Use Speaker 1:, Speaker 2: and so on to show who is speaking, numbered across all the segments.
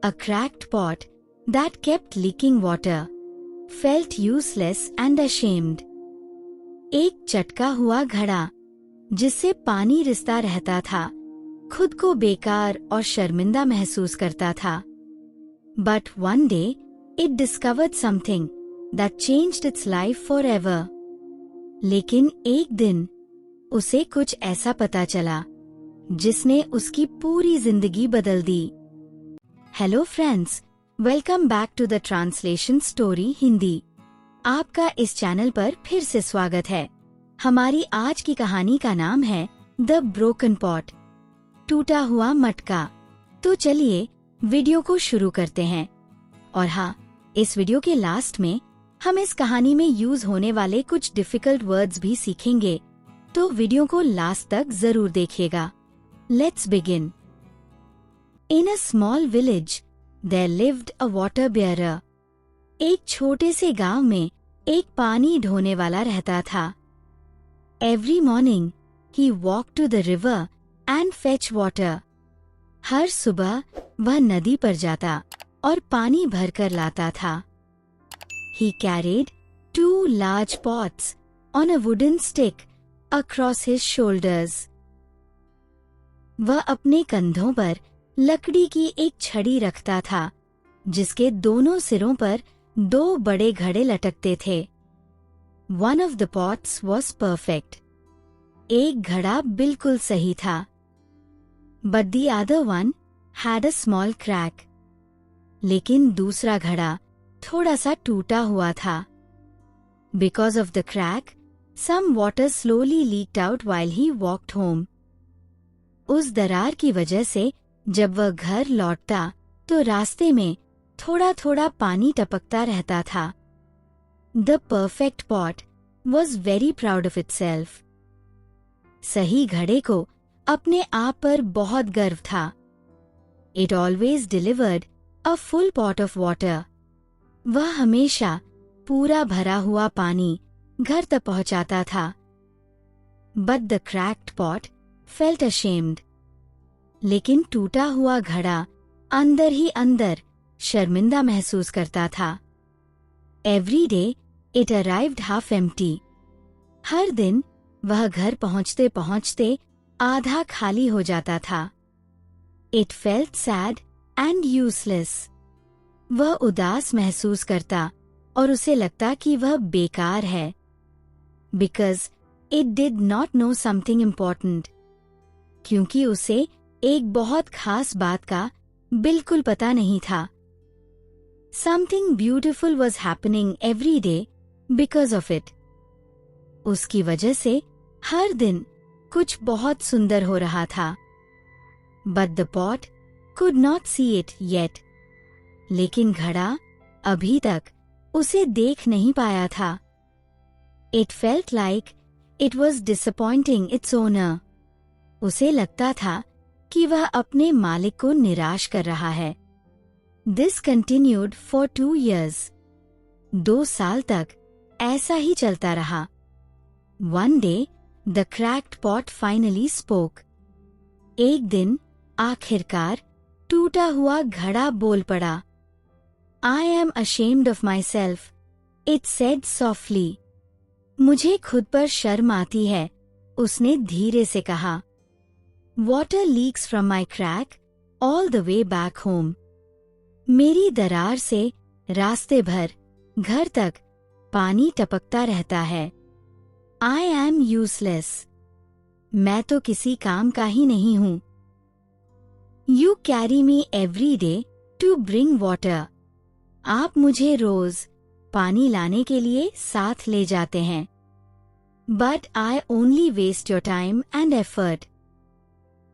Speaker 1: A cracked pot that kept leaking water felt useless and ashamed. एक चटका हुआ घड़ा जिससे पानी रिसता रहता था खुद को बेकार और शर्मिंदा महसूस करता था. But one day it discovered something that changed its life forever. लेकिन एक दिन उसे कुछ ऐसा पता चला जिसने उसकी पूरी जिंदगी बदल दी. Hello friends, welcome back to the translation story Hindi. आपका इस चैनल पर फिर से स्वागत है. हमारी आज की कहानी का नाम है द ब्रोकन पॉट, टूटा हुआ मटका. तो चलिए वीडियो को शुरू करते हैं. और हाँ, इस वीडियो के लास्ट में हम इस कहानी में यूज होने वाले कुछ डिफिकल्ट वर्ड्स भी सीखेंगे, तो वीडियो को लास्ट तक जरूर देखिएगा. Let's begin. In a small village, there lived a water bearer. एक छोटे से गांव में एक पानी ढोने वाला रहता था. Every morning, he walked to the river and fetch water. हर सुबह वह नदी पर जाता और पानी भरकर लाता था. He carried 2 large pots on a wooden stick across his shoulders. वह अपने कंधों पर लकड़ी की एक छड़ी रखता था जिसके दोनों सिरों पर 2 बड़े घड़े लटकते थे. One of the pots was perfect. एक घड़ा बिल्कुल सही था. But the other one had a small crack. लेकिन दूसरा घड़ा थोड़ा सा टूटा हुआ था. Because of the crack, some water slowly leaked out while he walked home. उस दरार की वजह से जब वह घर लौटता तो रास्ते में थोड़ा थोड़ा पानी टपकता रहता था. The perfect pot was very proud of itself. सही घड़े को अपने आप पर बहुत गर्व था. It always delivered a full pot of water. वह हमेशा पूरा भरा हुआ पानी घर तक पहुंचाता था. But the cracked pot felt ashamed. लेकिन टूटा हुआ घड़ा अंदर ही अंदर शर्मिंदा महसूस करता था. Every day it arrived half empty. हर दिन वह घर पहुंचते पहुंचते आधा खाली हो जाता था. It felt sad and useless. वह उदास महसूस करता और उसे लगता कि वह बेकार है. Because it did not know something important. क्योंकि उसे एक बहुत खास बात का बिल्कुल पता नहीं था. Something beautiful was happening every day because of it. उसकी वजह से हर दिन कुछ बहुत सुंदर हो रहा था. But the pot could not see it yet. लेकिन घड़ा अभी तक उसे देख नहीं पाया था. It felt like it was disappointing its owner. उसे लगता था कि वह अपने मालिक को निराश कर रहा है. This continued for 2 years. 2 साल तक ऐसा ही चलता रहा. One day the cracked pot finally spoke. एक दिन आखिरकार टूटा हुआ घड़ा बोल पड़ा. I am ashamed of my self, it said softly. मुझे खुद पर शर्म आती है, उसने धीरे से कहा. Water leaks from my crack all the way back home. मेरी दरार से रास्ते भर घर तक पानी टपकता रहता है. I am useless. मैं तो किसी काम का ही नहीं हूँ. You carry me every day to bring water. आप मुझे रोज पानी लाने के लिए साथ ले जाते हैं. But I only waste your time and effort.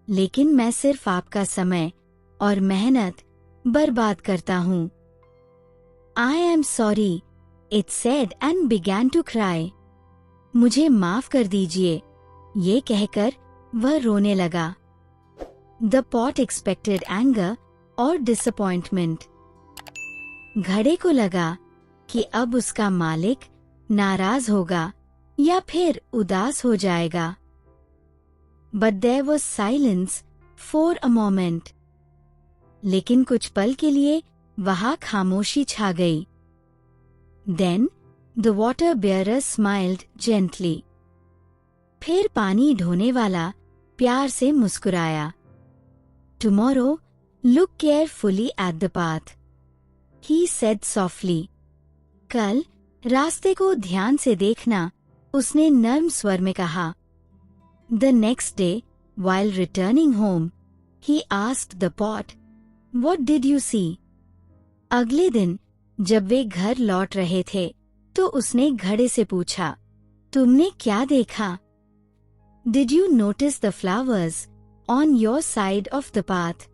Speaker 1: लेकिन मैं सिर्फ आपका समय और मेहनत बर्बाद करता हूँ. I am sorry, it said and began to cry. मुझे माफ कर दीजिए, ये कहकर वह रोने लगा. द पॉट एक्सपेक्टेड एंगर और डिसअपॉइंटमेंट. घड़े को लगा कि अब उसका मालिक नाराज होगा या फिर उदास हो जाएगा. But there was silence for a moment. लेकिन कुछ पल के लिए वहां खामोशी छा गई। Then the water bearer smiled gently. फिर पानी ढोने वाला प्यार से मुस्कुराया। Tomorrow, look carefully at the path, he said softly. कल रास्ते को ध्यान से देखना, उसने नर्म स्वर में कहा। The next day, while returning home, he asked the pot, "What did you see?" अगले दिन जब वे घर लौट रहे थे तो उसने घड़े से पूछा, तुमने क्या देखा? Did you notice the flowers on your side of the path?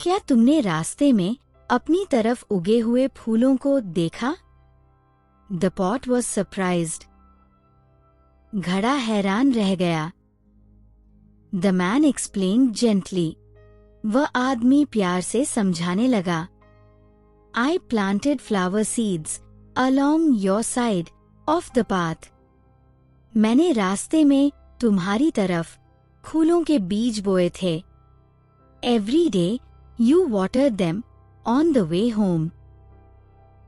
Speaker 1: क्या तुमने रास्ते में अपनी तरफ उगे हुए फूलों को देखा? The pot was surprised. घड़ा हैरान रह गया। The man explained gently. वह आदमी प्यार से समझाने लगा। I planted flower seeds along your side of the path. मैंने रास्ते में तुम्हारी तरफ फूलों के बीज बोए थे। Every day you watered them on the way home.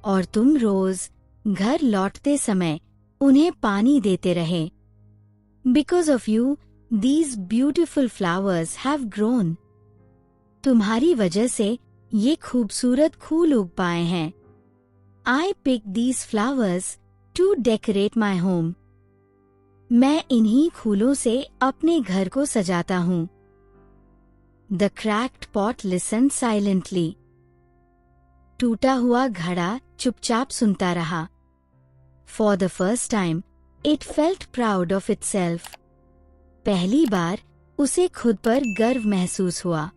Speaker 1: और तुम रोज घर लौटते समय उन्हें पानी देते रहे। Because of you, these beautiful flowers have grown. तुम्हारी वजह से ये खूबसूरत फूल उग पाए हैं। I picked these flowers to decorate my home. मैं इन्हीं फूलों से अपने घर को सजाता हूँ। The cracked pot listened silently. टूटा हुआ घड़ा चुपचाप सुनता रहा। For the first time, it felt proud of itself. पहली बार उसे खुद पर गर्व महसूस हुआ।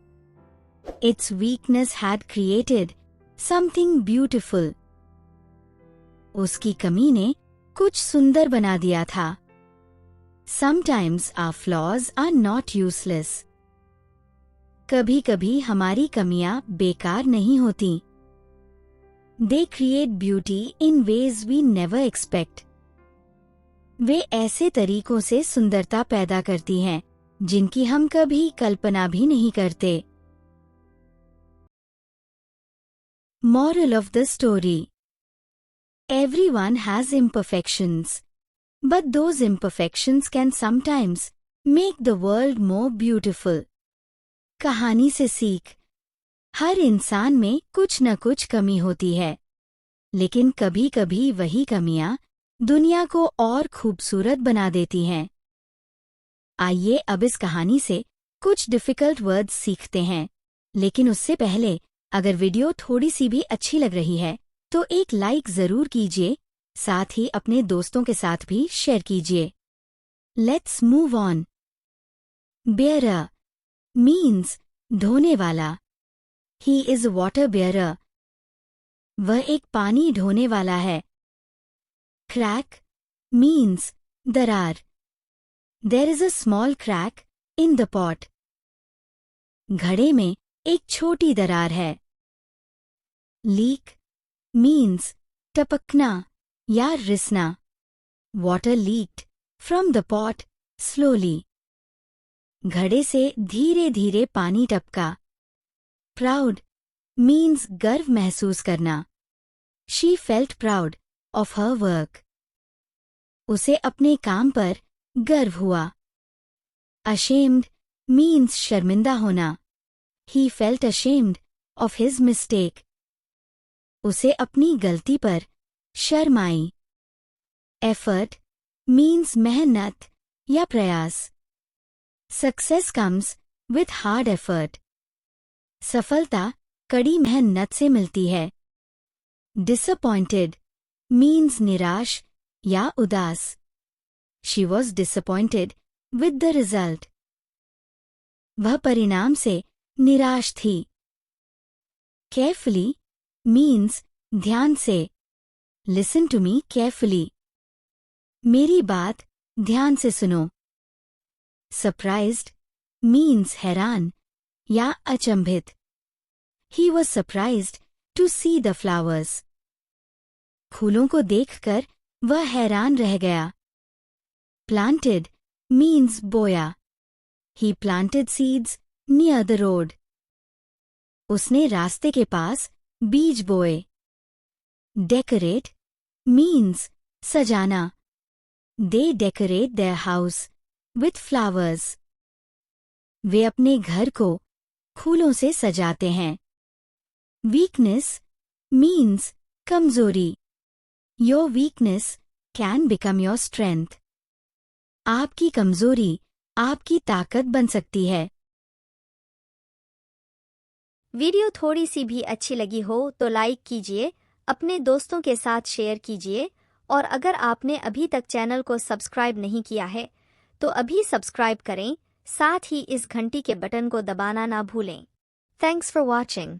Speaker 1: Its weakness had created something beautiful. उसकी कमी ने कुछ सुंदर बना दिया था। Sometimes our flaws are not useless. कभी-कभी हमारी कमियां बेकार नहीं होती। They create beauty in ways we never expect. वे ऐसे तरीकों से सुंदरता पैदा करती हैं जिनकी हम कभी कल्पना भी नहीं करते। Moral of the story. Everyone has imperfections, but those imperfections can sometimes make the world more beautiful. कहानी से सीख, हर इंसान में कुछ न कुछ कमी होती है, लेकिन कभी-कभी वही कमियां दुनिया को और खूबसूरत बना देती हैं। आइए अब इस कहानी से कुछ डिफिकल्ट वर्ड्स सीखते हैं, लेकिन उससे पहले अगर वीडियो थोड़ी सी भी अच्छी लग रही है तो एक लाइक जरूर कीजिए, साथ ही अपने दोस्तों के साथ भी शेयर कीजिए। Let's move on. Bearer means ढोने वाला। He is water bearer. वह एक पानी ढोने वाला है। क्रैक मीन्स दरार। There is a small crack in the pot. घड़े में एक छोटी दरार है। लीक मीन्स टपकना या रिसना। Water leaked from the pot slowly. घड़े से धीरे धीरे पानी टपका। प्राउड मीन्स गर्व महसूस करना। She felt proud of her work. उसे अपने काम पर गर्व हुआ। अशेम्ड मीन्स शर्मिंदा होना। He felt ashamed of his mistake. उसे अपनी गलती पर शर्म आई। एफर्ट मीन्स मेहनत या प्रयास। Success comes with hard effort. सफलता कड़ी मेहनत से मिलती है। डिसअपॉइंटेड मीन्स निराश या उदास। She was disappointed with the result. वह परिणाम से निराश थी। केयरफुली मीन्स ध्यान से। Listen to me carefully. मेरी बात ध्यान से सुनो। सरप्राइज्ड मीन्स हैरान या अचंभित। He was surprised to see the flowers. फूलों को देखकर वह हैरान रह गया। प्लांटेड मीन्स बोया। He planted seeds near the road. उसने रास्ते के पास बीज बोए। डेकोरेट मीन्स सजाना। They decorate their house with flowers. वे अपने घर को फूलों से सजाते हैं। Weakness means कमजोरी। Your weakness can become your strength. आपकी कमजोरी आपकी ताकत बन सकती है।
Speaker 2: वीडियो थोड़ी सी भी अच्छी लगी हो तो लाइक कीजिए, अपने दोस्तों के साथ शेयर कीजिए और अगर आपने अभी तक चैनल को सब्सक्राइब नहीं किया है तो अभी सब्सक्राइब करें, साथ ही इस घंटी के बटन को दबाना ना भूलें। Thanks for watching.